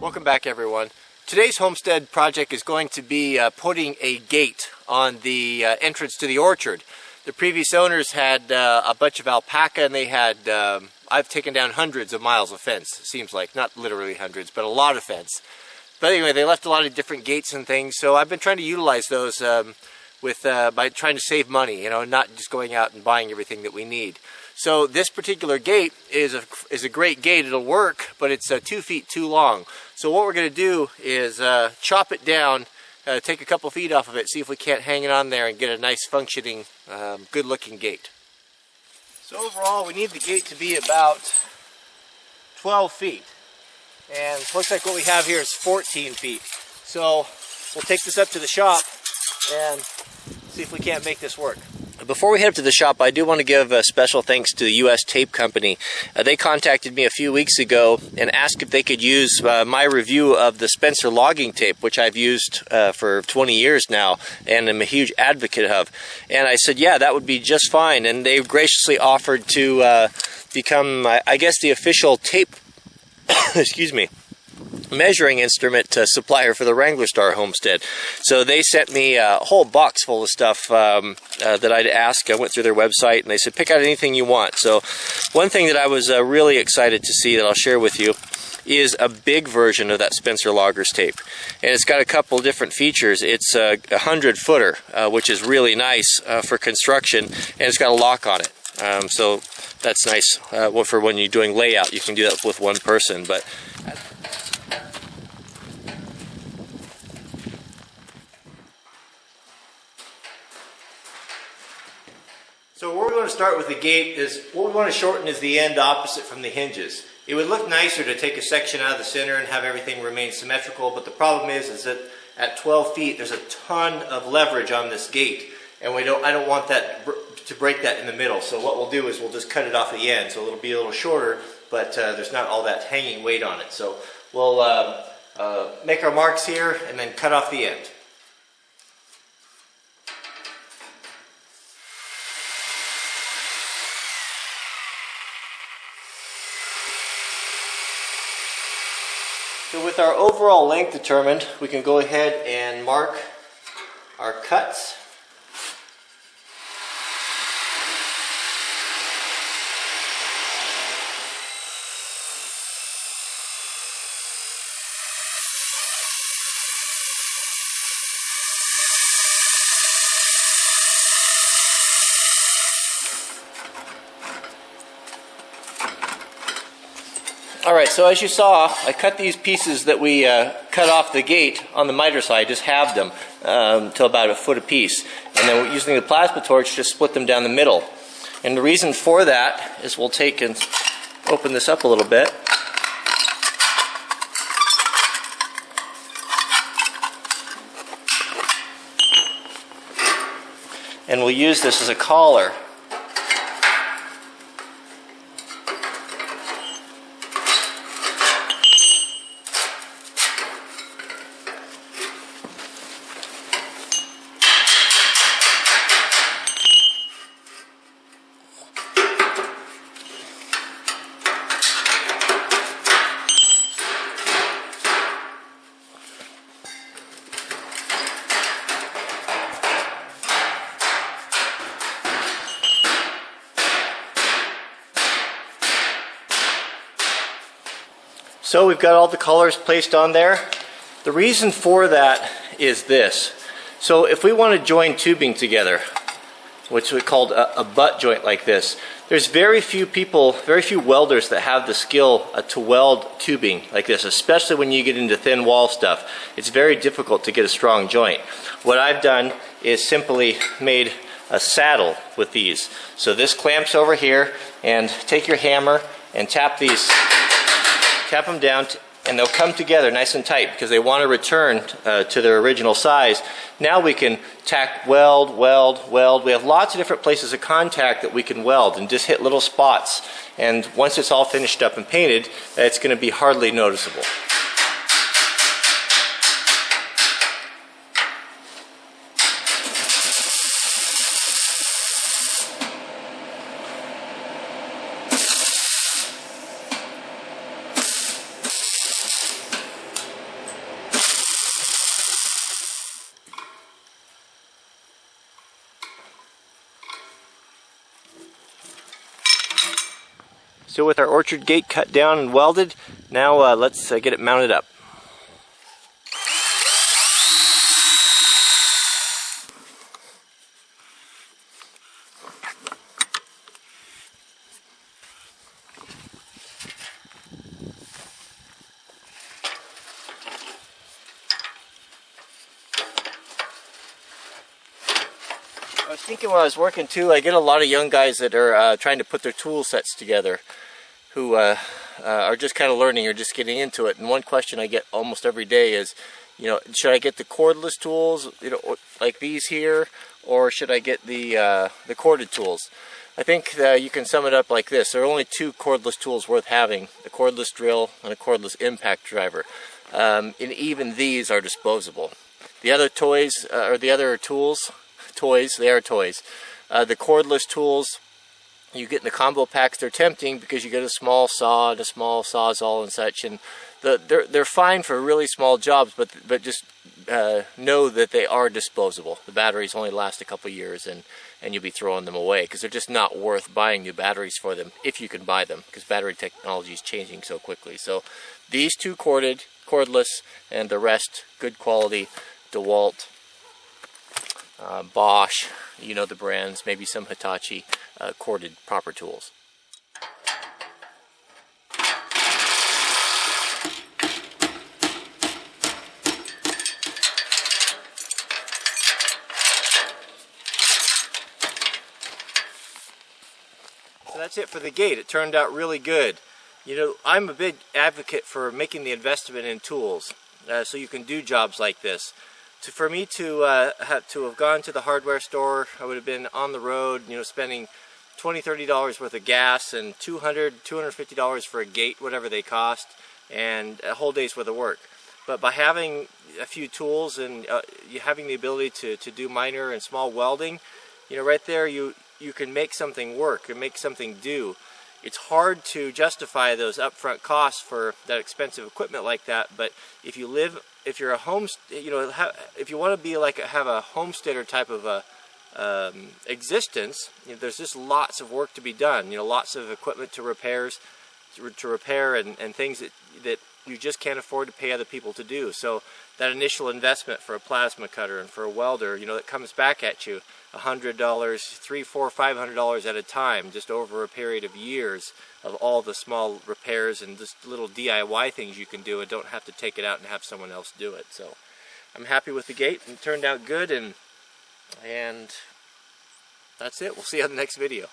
Welcome back, everyone. Today's homestead project is going to be putting a gate on the entrance to the orchard. The previous owners had a bunch of alpaca, and they had, I've taken down hundreds of miles of fence, it seems like. Not literally hundreds, but a lot of fence. But anyway, they left a lot of different gates and things, so I've been trying to utilize those by trying to save money, you know, not just going out and buying everything that we need. So this particular gate is a great gate. It'll work, but it's 2 feet too long. So what we're going to do is chop it down, take a couple feet off of it, see if we can't hang it on there and get a nice functioning, good-looking gate. So overall, we need the gate to be about 12 feet. And it looks like what we have here is 14 feet. So we'll take this up to the shop and see if we can't make this work. Before we head up to the shop, I do want to give a special thanks to the U.S. Tape Company. They contacted me a few weeks ago and asked if they could use my review of the Spencer logging tape, which I've used for 20 years now and am a huge advocate of. And I said, yeah, that would be just fine. And they graciously offered to become, I guess, the official tape excuse me, measuring instrument supplier for the Wranglerstar homestead. So they sent me a whole box full of stuff that I'd asked. I went through their website and they said pick out anything you want. So one thing that I was really excited to see that I'll share with you is a big version of that Spencer loggers tape, and it's got a couple different features. It's a 100-footer, which is really nice for construction, and it's got a lock on it. So that's nice for when you're doing layout. You can do that with one person. But so where we want to start with the gate is, what we want to shorten is the end opposite from the hinges. It would look nicer to take a section out of the center and have everything remain symmetrical, but the problem is that at 12 feet there's a ton of leverage on this gate, and I don't want that to break that in the middle. So what we'll do is we'll just cut it off the end, so it'll be a little shorter, but there's not all that hanging weight on it. So we'll make our marks here and then cut off the end. So with our overall length determined, we can go ahead and mark our cuts. Alright, so as you saw, I cut these pieces that we cut off the gate on the miter side, just halved them to about a foot apiece. And then using the plasma torch, just split them down the middle. And the reason for that is we'll take and open this up a little bit. And we'll use this as a collar. So we've got all the colors placed on there. The reason for that is this. So if we want to join tubing together, which we called a butt joint like this, there's very few people, very few welders that have the skill to weld tubing like this, especially when you get into thin wall stuff. It's very difficult to get a strong joint. What I've done is simply made a saddle with these. So this clamps over here, and take your hammer and tap them down, and they'll come together nice and tight because they want to return to their original size. Now we can tack, weld. We have lots of different places of contact that we can weld and just hit little spots. And once it's all finished up and painted, it's going to be hardly noticeable. So with our orchard gate cut down and welded, now let's get it mounted up. I was thinking while I was working too, I get a lot of young guys that are trying to put their tool sets together who are just kind of learning or just getting into it. And one question I get almost every day is, you know, should I get the cordless tools, you know, like these here, or should I get the corded tools? I think you can sum it up like this. There are only two cordless tools worth having: a cordless drill and a cordless impact driver. And even these are disposable. The other toys, or the other tools, they are toys. The cordless tools you get in the combo packs, they're tempting because you get a small saw and a small sawzall and such, and they're fine for really small jobs, but just know that they are disposable. The batteries only last a couple years, and you'll be throwing them away because they're just not worth buying new batteries for them if you can buy them, because battery technology is changing so quickly. So these two cordless, and the rest good quality DeWalt, Bosch, you know the brands, maybe some Hitachi corded proper tools. So that's it for the gate. It turned out really good. You know, I'm a big advocate for making the investment in tools so you can do jobs like this. For me to have gone to the hardware store, I would have been on the road, you know, spending $20, $30 worth of gas and $200, $250 for a gate, whatever they cost, and a whole day's worth of work. But by having a few tools and having the ability to do minor and small welding, you know, right there you can make something work and make something do. It's hard to justify those upfront costs for that expensive equipment like that, but if you're a home, you know, if you want to be like have a homesteader type of a existence, you know, there's just lots of work to be done. You know, lots of equipment to repair and things that you just can't afford to pay other people to do. So that initial investment for a plasma cutter and for a welder, you know, it comes back at you $100, $300, $400, $500 at a time, just over a period of years of all the small repairs and just little DIY things you can do and don't have to take it out and have someone else do it. So I'm happy with the gate, and it turned out good, and that's it. We'll see you on the next video.